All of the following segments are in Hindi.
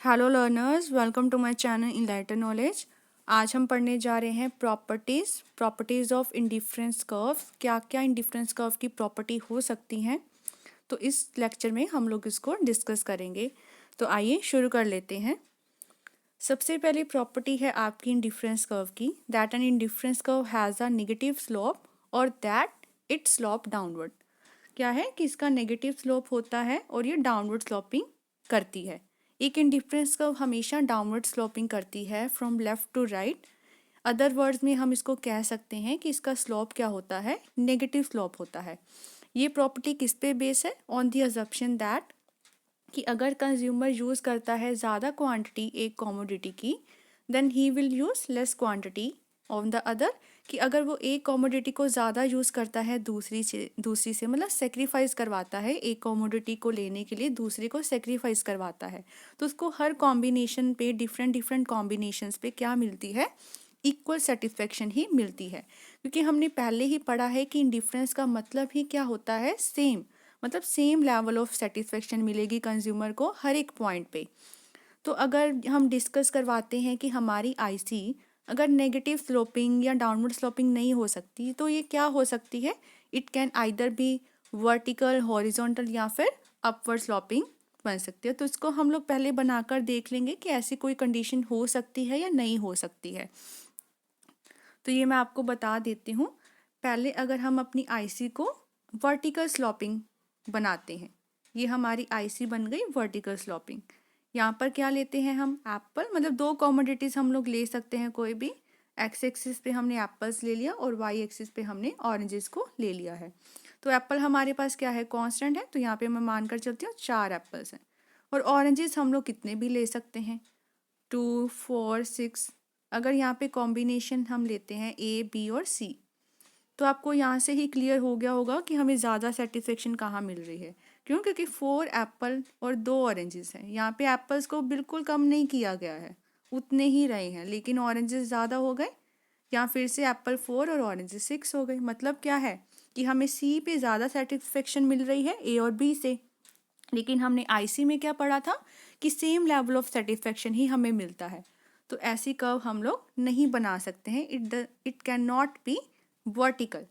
Hello learners, welcome to my channel enlighten knowledge. आज हम पढ़ने जा रहे हैं प्रॉपर्टीज़ ऑफ इंडिफरेंस कर्व। क्या क्या इंडिफरेंस कर्व की प्रॉपर्टी हो सकती हैं, तो इस लेक्चर में हम लोग इसको डिस्कस करेंगे। तो आइए शुरू कर लेते हैं। सबसे पहली प्रॉपर्टी है आपकी इंडिफरेंस कर्व की, that an indifference curve has a negative slope और दैट इट स्लोप डाउनवर्ड। क्या है कि इसका नेगेटिव स्लोप होता है और ये डाउनवर्ड स्लोपिंग करती है। एक इंडिफरेंस कर्व हमेशा डाउनवर्ड स्लोपिंग करती है from left to right. Other words में हम इसको कह सकते हैं कि इसका स्लोप क्या होता है, नेगेटिव स्लोप होता है। ये प्रॉपर्टी किस पे बेस है? ऑन द अजम्पशन दैट कि अगर कंज्यूमर यूज़ करता है ज़्यादा क्वांटिटी एक कमोडिटी की, then he will use less quantity on the other. कि अगर वो एक कमोडिटी को ज़्यादा यूज़ करता है दूसरी से मतलब सेक्रीफाइस करवाता है, एक कमोडिटी को लेने के लिए दूसरे को सेक्रीफाइस करवाता है, तो उसको हर कॉम्बिनेशन पे डिफरेंट कॉम्बिनेशंस पे क्या मिलती है? इक्वल सेटिस्फेक्शन ही मिलती है। क्योंकि हमने पहले ही पढ़ा है कि इंडिफरेंस का मतलब ही क्या होता है? सेम, मतलब सेम लेवल ऑफ सेटिस्फेक्शन मिलेगी कंज्यूमर को हर एक पॉइंट पे। तो अगर हम डिस्कस करवाते हैं कि हमारी आईसी अगर नेगेटिव स्लोपिंग या डाउनवर्ड स्लोपिंग नहीं हो सकती, तो ये क्या हो सकती है? It can either be vertical, horizontal या फिर अपवर्ड स्लोपिंग बन सकती है। तो इसको हम लोग पहले बनाकर देख लेंगे कि ऐसी कोई कंडीशन हो सकती है या नहीं हो सकती है। तो ये मैं आपको बता देती हूँ। पहले अगर हम अपनी आईसी को वर्टिकल स्लोपिंग बनाते हैं, ये हमारी आईसी बन गई वर्टिकल स्लोपिंग। यहाँ पर क्या लेते हैं हम? एप्पल, मतलब दो कॉमोडिटीज़ हम लोग ले सकते हैं कोई भी। एक्स एक्सिस पे हमने एप्पल्स ले लिया और वाई एक्सिस पे हमने ऑरेंजेस को ले लिया है। तो एप्पल हमारे पास क्या है? कांस्टेंट है, तो यहाँ पे मैं मानकर चलती हूँ 4 एप्पल्स हैं। और ऑरेंजेस हम लोग कितने भी ले सकते हैं, 2, 4, 6। अगर यहाँ पे कॉम्बिनेशन हम लेते हैं ए, बी और सी, तो आपको यहाँ से ही क्लियर हो गया होगा कि हमें ज़्यादा सेटिस्फेक्शन कहाँ मिल रही है। क्यों? क्योंकि 4 एप्पल और 2 ऑरेंजेस हैं। यहाँ पे एप्पल्स को बिल्कुल कम नहीं किया गया है, उतने ही रहे हैं, लेकिन ऑरेंजेस ज़्यादा हो गए। यहाँ फिर से एप्पल 4 और ऑरेंजेस 6 हो गए। मतलब क्या है कि हमें सी पे ज़्यादा सेटिस्फेक्शन मिल रही है ए और बी से। लेकिन हमने आईसी में क्या पढ़ा था कि सेम लेवल ऑफ सेटिस्फेक्शन ही हमें मिलता है। तो ऐसी कर्व हम लोग नहीं बना सकते हैं। It can not B vertical.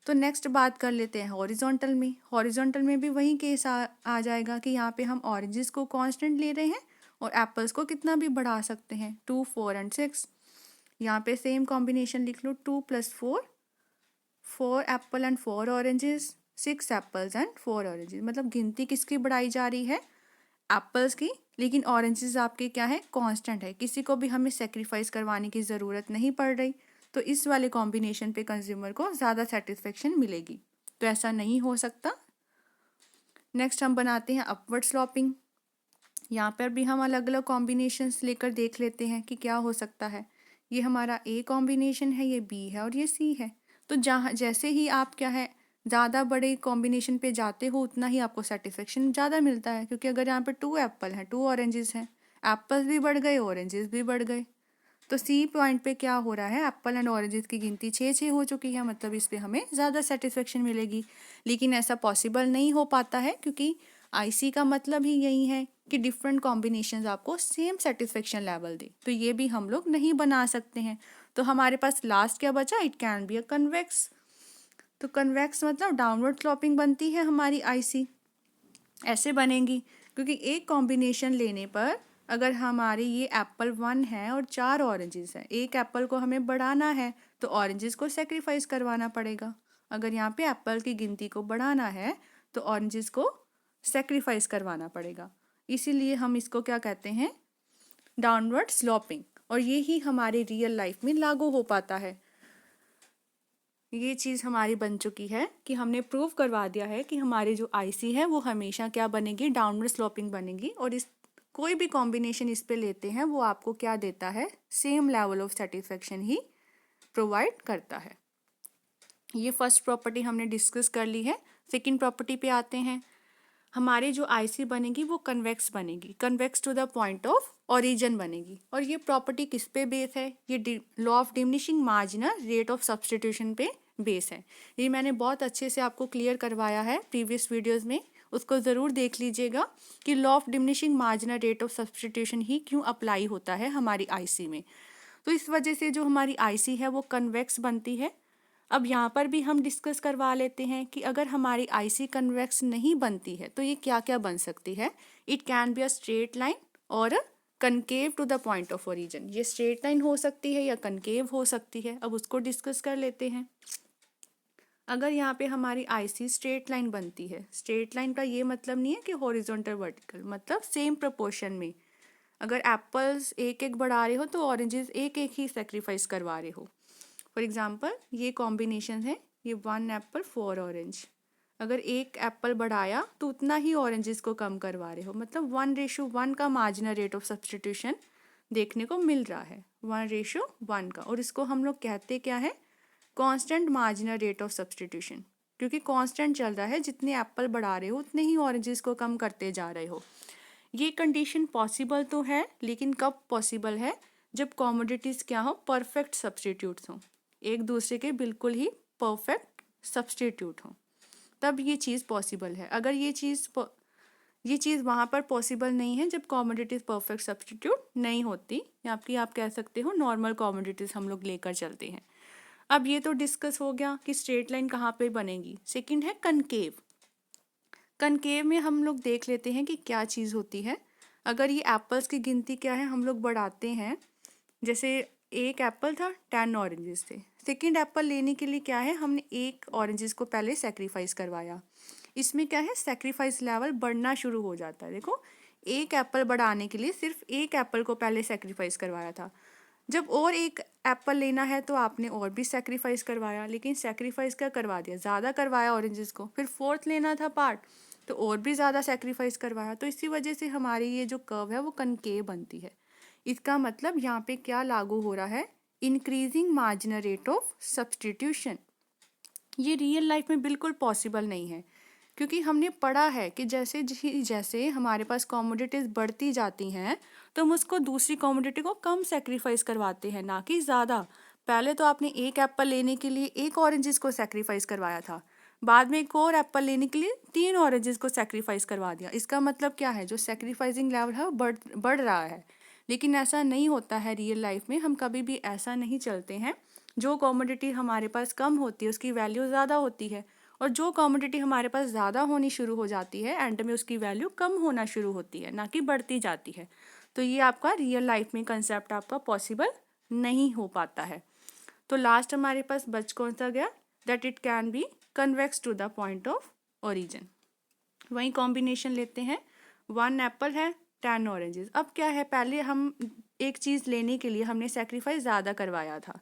तो नेक्स्ट बात कर लेते हैं हॉरिजॉन्टल में। हॉरिजॉन्टल में भी वही केस आ जाएगा कि यहाँ पे हम ऑरेंजेस को कांस्टेंट ले रहे हैं और एप्पल्स को कितना भी बढ़ा सकते हैं, 2, 4 एंड 6। यहाँ पे सेम कॉम्बिनेशन लिख लो, 2 + 4, 4 Apple and 4 oranges, 6 apples and 4 oranges. मतलब गिनती किसकी बढ़ाई जा रही है? एप्पल्स की। लेकिन ऑरेंजेस आपके क्या है? कांस्टेंट है, किसी को भी हमें सेक्रीफाइस करवाने की ज़रूरत नहीं पड़ रही। तो इस वाले कॉम्बिनेशन पे कंज्यूमर को ज़्यादा सेटिस्फेक्शन मिलेगी। तो ऐसा नहीं हो सकता। नेक्स्ट हम बनाते हैं अपवर्ड स्लॉपिंग। यहाँ पर भी हम अलग अलग कॉम्बिनेशंस लेकर देख लेते हैं कि क्या हो सकता है। ये हमारा ए कॉम्बिनेशन है, ये बी है और ये सी है। तो जहाँ जैसे ही आप क्या है ज़्यादा बड़े कॉम्बिनेशन पे जाते हो, उतना ही आपको सेटिस्फेक्शन ज़्यादा मिलता है। क्योंकि अगर यहाँ पे 2 एप्पल हैं, 2 ऑरेंजेस हैं, एप्पल्स भी बढ़ गए, ऑरेंजेस भी बढ़ गए। तो सी पॉइंट पे क्या हो रहा है? एप्पल एंड ऑरेंजेस की गिनती 6 हो चुकी है, मतलब इस पे हमें ज़्यादा सेटिस्फेक्शन मिलेगी। लेकिन ऐसा पॉसिबल नहीं हो पाता है, क्योंकि आईसी का मतलब ही यही है कि डिफरेंट कॉम्बिनेशंस आपको सेम सेटिस्फेक्शन लेवल दे। तो ये भी हम लोग नहीं बना सकते हैं। तो हमारे पास लास्ट क्या बचा? It can be a convex. तो कन्वेक्स मतलब डाउनवर्ड स्लोपिंग बनती है हमारी आईसी, ऐसे बनेंगी। क्योंकि एक कॉम्बिनेशन लेने पर अगर हमारी ये एप्पल 1 है और 4 ऑरेंजेस हैं, एक एप्पल को हमें बढ़ाना है तो ऑरेंजेस को सेक्रीफाइस करवाना पड़ेगा। अगर यहाँ पे एप्पल की गिनती को बढ़ाना है तो ऑरेंजेस को सेक्रीफाइस करवाना पड़ेगा। इसीलिए हम इसको क्या कहते हैं? Downward sloping. और ये ही हमारे रियल लाइफ में लागू हो पाता है। ये चीज़ हमारी बन चुकी है कि हमने प्रूव करवा दिया है कि हमारी जो आईसी है वो हमेशा क्या बनेगी? डाउनवर्ड स्लोपिंग बनेगी। और इस कोई भी कॉम्बिनेशन इस पे लेते हैं वो आपको क्या देता है? Same level of satisfaction he provide करता है। ये फर्स्ट प्रॉपर्टी हमने डिस्कस कर ली है। सेकंड प्रॉपर्टी पे आते हैं। हमारी जो आईसी बनेगी वो कन्वेक्स बनेगी, convex to the point of origin बनेगी। और ये प्रॉपर्टी किस पे बेस है? ये law of diminishing marginal rate of substitution पे बेस है। ये मैंने बहुत अच्छे से आपको क्लियर करवाया है प्रीवियस वीडियोस में, उसको ज़रूर देख लीजिएगा कि law of diminishing marginal rate of substitution ही क्यों अप्लाई होता है हमारी आईसी में। तो इस वजह से जो हमारी आईसी है वो कन्वेक्स बनती है। अब यहाँ पर भी हम डिस्कस करवा लेते हैं कि अगर हमारी आईसी कन्वेक्स नहीं बनती है तो ये क्या क्या बन सकती है। It can be a straight line और concave to the point of origin. ये स्ट्रेट लाइन हो सकती है या कनकेव हो सकती है। अब उसको डिस्कस कर लेते हैं। अगर यहाँ पे हमारी आईसी स्ट्रेट लाइन बनती है, स्ट्रेट लाइन का ये मतलब नहीं है कि हॉरिजॉन्टल वर्टिकल, मतलब सेम प्रोपोर्शन में। अगर एप्पल्स एक एक बढ़ा रहे हो तो ऑरेंजेस एक एक ही सेक्रीफाइस करवा रहे हो। फॉर एग्जांपल ये कॉम्बिनेशन है, ये 1 एप्पल 4 ऑरेंज। अगर एक एप्पल बढ़ाया तो उतना ही ऑरेंजेस को कम करवा रहे हो, मतलब 1:1 का मार्जिनल रेट ऑफ सब्स्टिट्यूशन देखने को मिल रहा है, 1:1 का। और इसको हम लोग कहते क्या है, constant marginal rate of substitution, क्योंकि कांस्टेंट चल रहा है, जितने एप्पल बढ़ा रहे हो उतने ही ऑरेंजेस को कम करते जा रहे हो। ये कंडीशन पॉसिबल तो है, लेकिन कब पॉसिबल है, जब कॉमोडिटीज़ क्या हो, परफेक्ट सब्स्टिट्यूट्स हों, एक दूसरे के बिल्कुल ही परफेक्ट सब्स्टिट्यूट हों, तब ये चीज़ पॉसिबल है। अगर ये चीज़ वहाँ पर पॉसिबल नहीं है जब कॉमोडिटीज़ परफेक्ट सब्स्टिट्यूट नहीं होती, या आप कह सकते हो नॉर्मल कॉमोडिटीज़ हम लोग लेकर चलते हैं। अब ये तो डिस्कस हो गया कि स्ट्रेट लाइन कहाँ पे बनेगी। सेकंड है कनकेव। कनकेव में हम लोग देख लेते हैं कि क्या चीज़ होती है। अगर ये एप्पल्स की गिनती क्या है हम लोग बढ़ाते हैं, जैसे एक एप्पल था 10 ऑरेंजेस थे, सेकंड एप्पल लेने के लिए क्या है, हमने एक ऑरेंजेस को पहले सेक्रीफाइस करवाया। इसमें क्या है, सेक्रीफाइस लेवल बढ़ना शुरू हो जाता है। देखो, एक एप्पल बढ़ाने के लिए सिर्फ एक एप्पल को पहले सेक्रीफाइस करवाया था, जब और एक एप्पल लेना है तो आपने और भी सेक्रीफाइस करवाया, लेकिन सेक्रीफाइस क्या करवा दिया, ज़्यादा करवाया ऑरेंजेस को। फिर फोर्थ लेना था पार्ट तो और भी ज़्यादा सेक्रीफाइस करवाया। तो इसी वजह से हमारी ये जो कर्व है वो कनकेव बनती है। इसका मतलब यहाँ पे क्या लागू हो रहा है, increasing marginal rate of substitution. ये रियल लाइफ में बिल्कुल पॉसिबल नहीं है, क्योंकि हमने पढ़ा है कि जैसे जैसे हमारे पास कॉमोडिटीज़ बढ़ती जाती हैं तो हम उसको दूसरी कॉमोडिटी को कम सेक्रीफाइस करवाते हैं, ना कि ज़्यादा। पहले तो आपने एक एप्पल लेने के लिए एक ऑरेंजेस को सेक्रीफाइस करवाया था, बाद में एक और एप्पल लेने के लिए 3 ऑरेंजेस को सेक्रीफाइस करवा दिया। इसका मतलब क्या है, जो सेक्रीफाइसिंग लेवल है वो बढ़ रहा है। लेकिन ऐसा नहीं होता है रियल लाइफ में, हम कभी भी ऐसा नहीं चलते हैं। जो कॉमोडिटी हमारे पास कम होती है उसकी वैल्यू ज़्यादा होती है, और जो कॉमोडिटी हमारे पास ज़्यादा होनी शुरू हो जाती है एंड में उसकी वैल्यू कम होना शुरू होती है, ना कि बढ़ती जाती है। तो ये आपका रियल लाइफ में कंसेप्ट आपका पॉसिबल नहीं हो पाता है। तो लास्ट हमारे पास बच कौन सा गया, that it can be convex to the point of origin. वही कॉम्बिनेशन लेते हैं, 1 एप्पल है 10 ऑरेंजेस। अब क्या है, पहले हम एक चीज़ लेने के लिए हमने सेक्रीफाइस ज़्यादा करवाया था,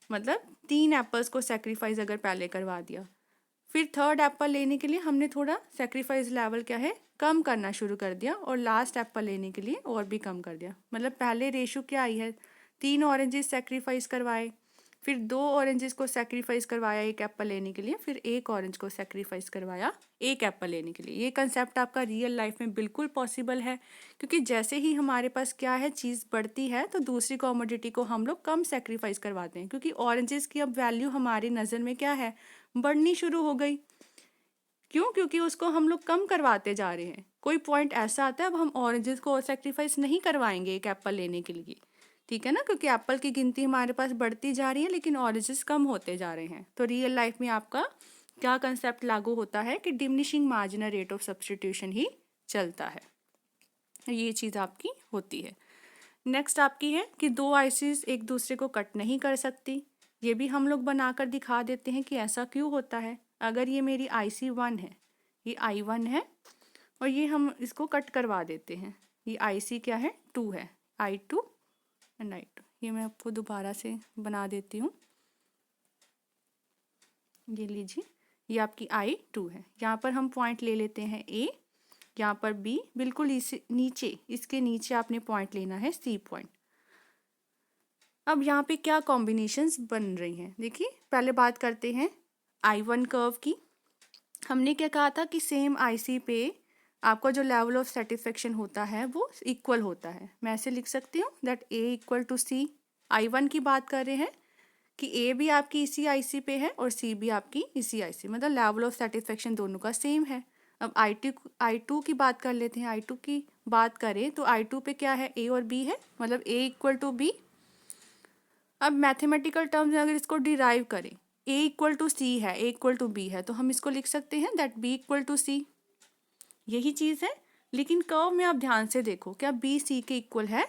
मतलब 3 एप्पल्स को सेक्रीफाइस अगर पहले करवा दिया, फिर थर्ड एप्पल लेने के लिए हमने थोड़ा सेक्रीफाइस लेवल क्या है कम करना शुरू कर दिया, और लास्ट एप्पल लेने के लिए और भी कम कर दिया। मतलब पहले रेशो क्या आई है, 3 ऑरेंजेस सेक्रीफाइस करवाए, फिर 2 ऑरेंजेस को सेक्रीफाइस करवाया एक एप्पल लेने के लिए, फिर एक ऑरेंज को सेक्रीफाइस करवाया एक एप्पल लेने के लिए। ये कंसेप्ट आपका रियल लाइफ में बिल्कुल पॉसिबल है, क्योंकि जैसे ही हमारे पास क्या है चीज़ बढ़ती है तो दूसरी कॉमोडिटी को हम लोग कम सेक्रीफाइस करवाते हैं, क्योंकि ऑरेंजेस की अब वैल्यू हमारी नज़र में क्या है, बढ़नी शुरू हो गई। क्यों, क्योंकि उसको हम लोग कम करवाते जा रहे हैं। कोई पॉइंट ऐसा आता है अब हम ऑरेंजेस को और सेक्रीफाइस नहीं करवाएंगे एक एप्पल लेने के लिए, ठीक है ना, क्योंकि एप्पल की गिनती हमारे पास बढ़ती जा रही है लेकिन ऑरेंजेस कम होते जा रहे हैं। तो रियल लाइफ में आपका क्या कंसेप्ट लागू होता है कि diminishing marginal rate of substitution ही चलता है, ये चीज़ आपकी होती है। नेक्स्ट आपकी है कि 2 आईसीज एक दूसरे को कट नहीं कर सकती। ये भी हम लोग बनाकर दिखा देते हैं कि ऐसा क्यों होता है। अगर ये मेरी IC1 है, ये I1 है, और ये हम इसको कट करवा देते हैं, ये IC क्या है 2 है, I2 एंड I2। ये मैं आपको दोबारा से बना देती हूँ, ये लीजिए, ये आपकी I2 है। यहाँ पर हम पॉइंट ले लेते हैं A, यहाँ पर B, बिल्कुल इस नीचे, इसके नीचे आपने पॉइंट लेना है C पॉइंट। अब यहाँ पे क्या कॉम्बिनेशंस बन रही हैं, देखिए पहले बात करते हैं I1 कर्व की। हमने क्या कहा था कि सेम IC पे आपका जो लेवल ऑफ सेटिस्फेक्शन होता है वो इक्वल होता है। मैं ऐसे लिख सकती हूँ that A equal to C। I1 की बात कर रहे हैं कि A भी आपकी इसी IC पे है और C भी आपकी इसी IC, मतलब लेवल ऑफ सेटिस्फेक्शन दोनों का सेम है। अब आई टू की बात कर लेते हैं। आई टू की बात करें तो आई टू पे क्या है, ए और बी है, मतलब ए इक्वल टू बी। अब मैथमेटिकल टर्म्स में अगर इसको डिराइव करें, ए इक्वल टू सी है, ए इक्वल टू बी है, तो हम इसको लिख सकते हैं दैट बी इक्वल टू सी। यही चीज़ है। लेकिन कर्व में आप ध्यान से देखो, क्या बी सी के इक्वल है?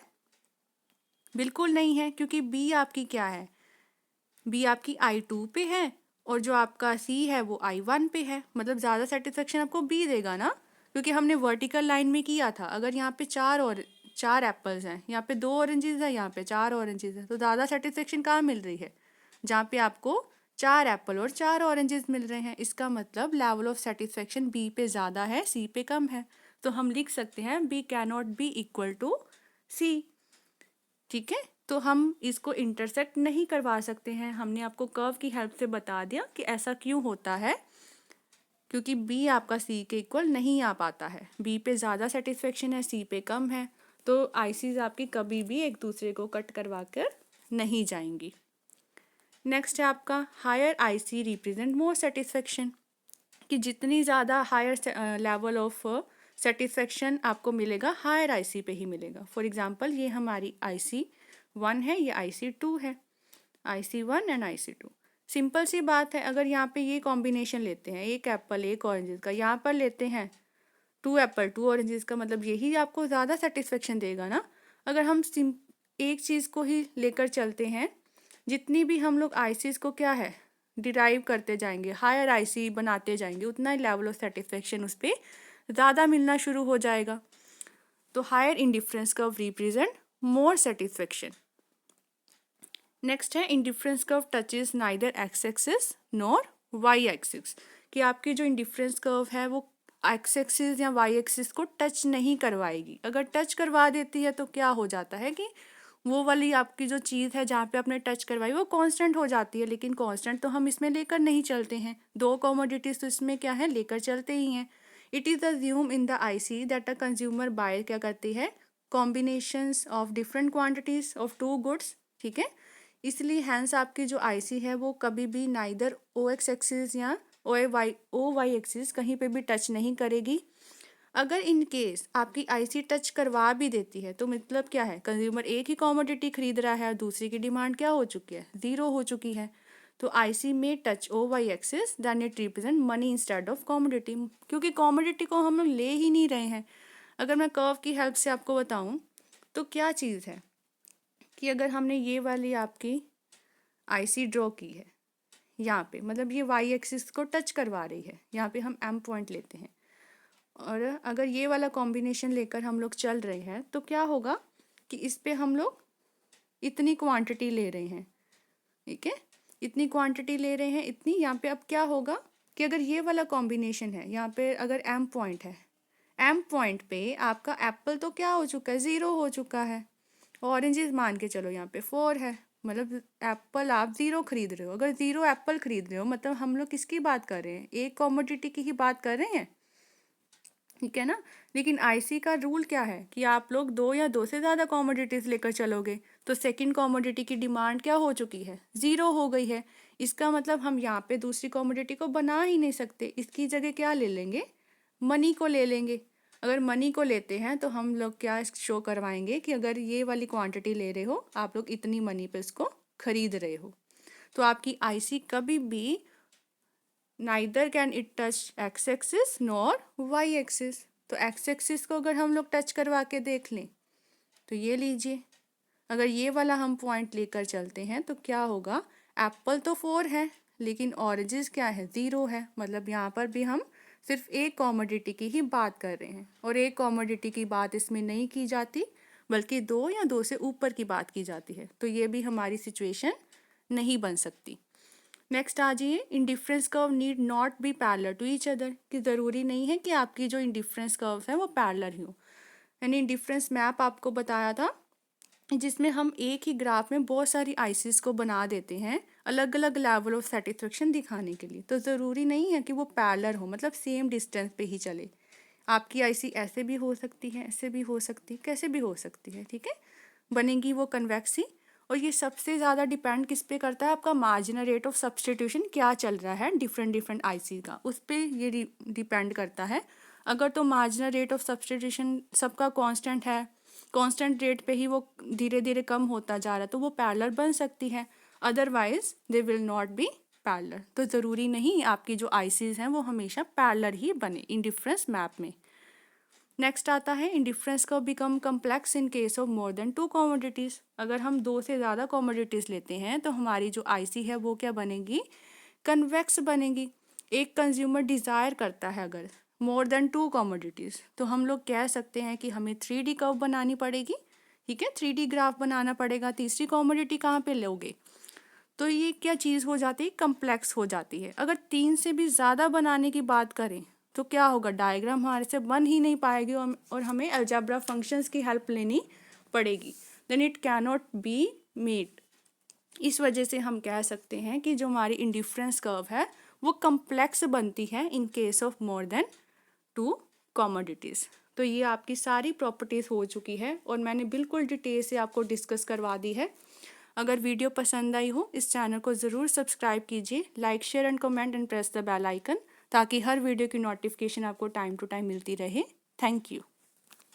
बिल्कुल नहीं है, क्योंकि बी आपकी क्या है, बी आपकी आई टू पे है और जो आपका सी है वो आई वन पे है। मतलब ज़्यादा सेटिस्फेक्शन आपको बी देगा ना, क्योंकि हमने वर्टिकल लाइन में किया था। अगर यहाँ पे चार एप्पल्स हैं, यहाँ पे 2 ऑरेंजेस है, यहाँ पे 4 ऑरेंजेस है, तो ज़्यादा सेटिस्फेक्शन कहाँ मिल रही है? जहाँ पे आपको 4 एप्पल और 4 ऑरेंजेस मिल रहे हैं। इसका मतलब लेवल ऑफ सेटिस्फेक्शन बी पे ज़्यादा है, सी पे कम है। तो हम लिख सकते हैं B can not be equal to C. ठीक है, तो हम इसको इंटरसेक्ट नहीं करवा सकते हैं। हमने आपको कर्व की हेल्प से बता दिया कि ऐसा क्यों होता है, क्योंकि बी आपका सी के इक्वल नहीं आ पाता है। बी पे ज़्यादा सेटिस्फेक्शन है, सी पे कम है, तो आईसीज आपकी कभी भी एक दूसरे को कट करवा कर नहीं जाएंगी। नेक्स्ट है आपका higher IC represent more satisfaction, कि जितनी ज़्यादा हायर लेवल ऑफ सेटिस्फेक्शन आपको मिलेगा, हायर आईसी पे ही मिलेगा। फॉर एग्जांपल ये हमारी आईसी 1 है, ये आईसी 2 है, आईसी 1 एंड आईसी 2। सिंपल सी बात है, अगर यहाँ पे ये कॉम्बिनेशन लेते हैं, एक एप्पल एक ऑरेंजेस का, यहाँ पर लेते हैं 2 एप्पल 2 ऑरेंजेस का, मतलब यही आपको ज़्यादा सेटिस्फेक्शन देगा ना। अगर हम एक चीज़ को ही लेकर चलते हैं, जितनी भी हम लोग आईसीज को क्या है डिराइव करते जाएंगे, हायर आईसी बनाते जाएंगे, उतना ही लेवल ऑफ सेटिस्फेक्शन उस पर ज़्यादा मिलना शुरू हो जाएगा। तो higher indifference curve represent more satisfaction. Next है indifference curve touches neither X axis nor Y axis, कि आपकी जो इंडिफरेंस कर्व है वो एक्स एक्सिस या वाई एक्सिस को टच नहीं करवाएगी। अगर टच करवा देती है तो क्या हो जाता है कि वो वाली आपकी जो चीज़ है जहाँ पे आपने टच करवाई वो कांस्टेंट हो जाती है। लेकिन कांस्टेंट तो हम इसमें लेकर नहीं चलते हैं, 2 कमोडिटीज तो इसमें क्या है लेकर चलते ही हैं। It is assume in the IC that a consumer buyer क्या करती है, combinations of different quantities of 2 goods. ठीक है, इसलिए हैंस आपकी जो आईसी है वो कभी भी नाइदर ओ एक्स एक्सिस या ओ वाई एक्सिस कहीं पे भी टच नहीं करेगी। अगर इन केस आपकी आईसी टच करवा भी देती है तो मतलब क्या है, कंज्यूमर एक ही कॉमोडिटी खरीद रहा है और दूसरी की डिमांड क्या हो चुकी है, 0 हो चुकी है। तो आईसी में touch oh Y axis then it represent money instead of commodity, क्योंकि कॉमोडिटी को हम लोग ले ही नहीं रहे हैं। अगर मैं कर्व की हेल्प से आपको बताऊं तो क्या चीज़ है कि अगर हमने ये वाली आपकी आईसी ड्रॉ की है, यहाँ पे मतलब ये वाई एक्सिस को टच करवा रही है, यहाँ पे हम एम पॉइंट लेते हैं, और अगर ये वाला कॉम्बिनेशन लेकर हम लोग चल रहे हैं तो क्या होगा कि इस पे हम लोग इतनी क्वांटिटी ले रहे हैं। ठीक है, इतनी क्वांटिटी ले रहे हैं, इतनी। यहाँ पे अब क्या होगा कि अगर ये वाला कॉम्बिनेशन है, यहाँ पे अगर एम पॉइंट है, एम पॉइंट पे आपका एप्पल तो क्या हो चुका है, 0 हो चुका है। ऑरेंजेस मान के चलो यहाँ पे 4 है, मतलब एप्पल आप 0 खरीद रहे हो। अगर 0 एप्पल खरीद रहे हो मतलब हम लोग किसकी बात कर रहे हैं, एक कॉमोडिटी की ही बात कर रहे हैं। ठीक है ना। लेकिन आईसी का रूल क्या है कि आप लोग 2 या 2 से ज़्यादा कॉमोडिटीज लेकर चलोगे तो सेकंड कॉमोडिटी की डिमांड क्या हो चुकी है, 0 हो गई है। इसका मतलब हम यहाँ पे दूसरी कॉमोडिटी को बना ही नहीं सकते, इसकी जगह क्या ले लेंगे, मनी को ले लेंगे। अगर मनी को लेते हैं तो हम लोग क्या शो करवाएंगे कि अगर ये वाली क्वांटिटी ले रहे हो आप लोग इतनी मनी पे इसको खरीद रहे हो। तो आपकी आईसी कभी भी neither can it touch X axis nor Y axis. तो एक्स एक्सिस को अगर हम लोग टच करवा के देख लें तो ये लीजिए, अगर ये वाला हम पॉइंट लेकर चलते हैं तो क्या होगा, एप्पल तो 4 है लेकिन ऑरेंजेस क्या है, 0 है। मतलब यहाँ पर भी हम सिर्फ एक कॉमोडिटी की ही बात कर रहे हैं और एक कॉमोडिटी की बात इसमें नहीं की जाती बल्कि 2 या 2 से ऊपर की बात की जाती है। तो ये भी हमारी सिचुएशन नहीं बन सकती। नेक्स्ट आ जाइए, indifference curve need not be parallel to each other, कि ज़रूरी नहीं है कि आपकी जो इंडिफरेंस कर्व है वो पैरेलल ही हो। यानी इंडिफरेंस मैप आपको बताया था जिसमें हम एक ही ग्राफ में बहुत सारी आईसीज को बना देते हैं अलग अलग लेवल ऑफ सेटिस्फेक्शन दिखाने के लिए। तो ज़रूरी नहीं है कि वो पैरेलल हो, मतलब सेम डिस्टेंस पे ही चले। आपकी आईसी ऐसे भी हो सकती है, ऐसे भी हो सकती है, कैसे भी हो सकती है। ठीक है, बनेगी वो कन्वेक्स ही और ये सबसे ज़्यादा डिपेंड किस पे करता है, आपका मार्जिनल रेट ऑफ सब्सटीट्यूशन क्या चल रहा है डिफरेंट डिफरेंट आईसी का, उस पर ये डिपेंड करता है। अगर तो मार्जिनल रेट ऑफ सब्सटीट्यूशन सबका कांस्टेंट है, कांस्टेंट रेट पे ही वो धीरे धीरे कम होता जा रहा है, तो वो पैरेलल बन सकती है, otherwise they will not be parallel. तो ज़रूरी नहीं आपकी जो आईसीज हैं वो हमेशा पैरेलल ही बने इंडिफरेंस मैप में। नेक्स्ट आता है indifference curve become complex in case of more than 2 commodities. अगर हम 2 से ज़्यादा कमोडिटीज़ लेते हैं तो हमारी जो आईसी है वो क्या बनेगी, कन्वेक्स बनेगी। एक कंज्यूमर डिज़ायर करता है अगर मोर देन 2 कमोडिटीज़, तो हम लोग कह सकते हैं कि हमें 3D कर्व बनानी पड़ेगी, ठीक है, 3D ग्राफ बनाना पड़ेगा। तीसरी कमोडिटी कहाँ पे लोगे, तो ये क्या चीज़ हो जाती है, कम्प्लेक्स हो जाती है। अगर 3 से भी ज़्यादा बनाने की बात करें तो क्या होगा, डायग्राम हमारे से बन ही नहीं पाएगी और हमें अलजेब्रा फंक्शंस की हेल्प लेनी पड़ेगी, then it cannot be meet. इस वजह से हम कह सकते हैं कि जो हमारी इंडिफरेंस कर्व है वो कम्प्लेक्स बनती है in case of more than 2 commodities. तो ये आपकी सारी प्रॉपर्टीज़ हो चुकी है और मैंने बिल्कुल डिटेल से आपको डिस्कस करवा दी है। अगर वीडियो पसंद आई हो इस चैनल को ज़रूर सब्सक्राइब कीजिए, like share and comment and press the bell icon, ताकि हर वीडियो की नोटिफिकेशन आपको टाइम टू टाइम मिलती रहे। Thank you.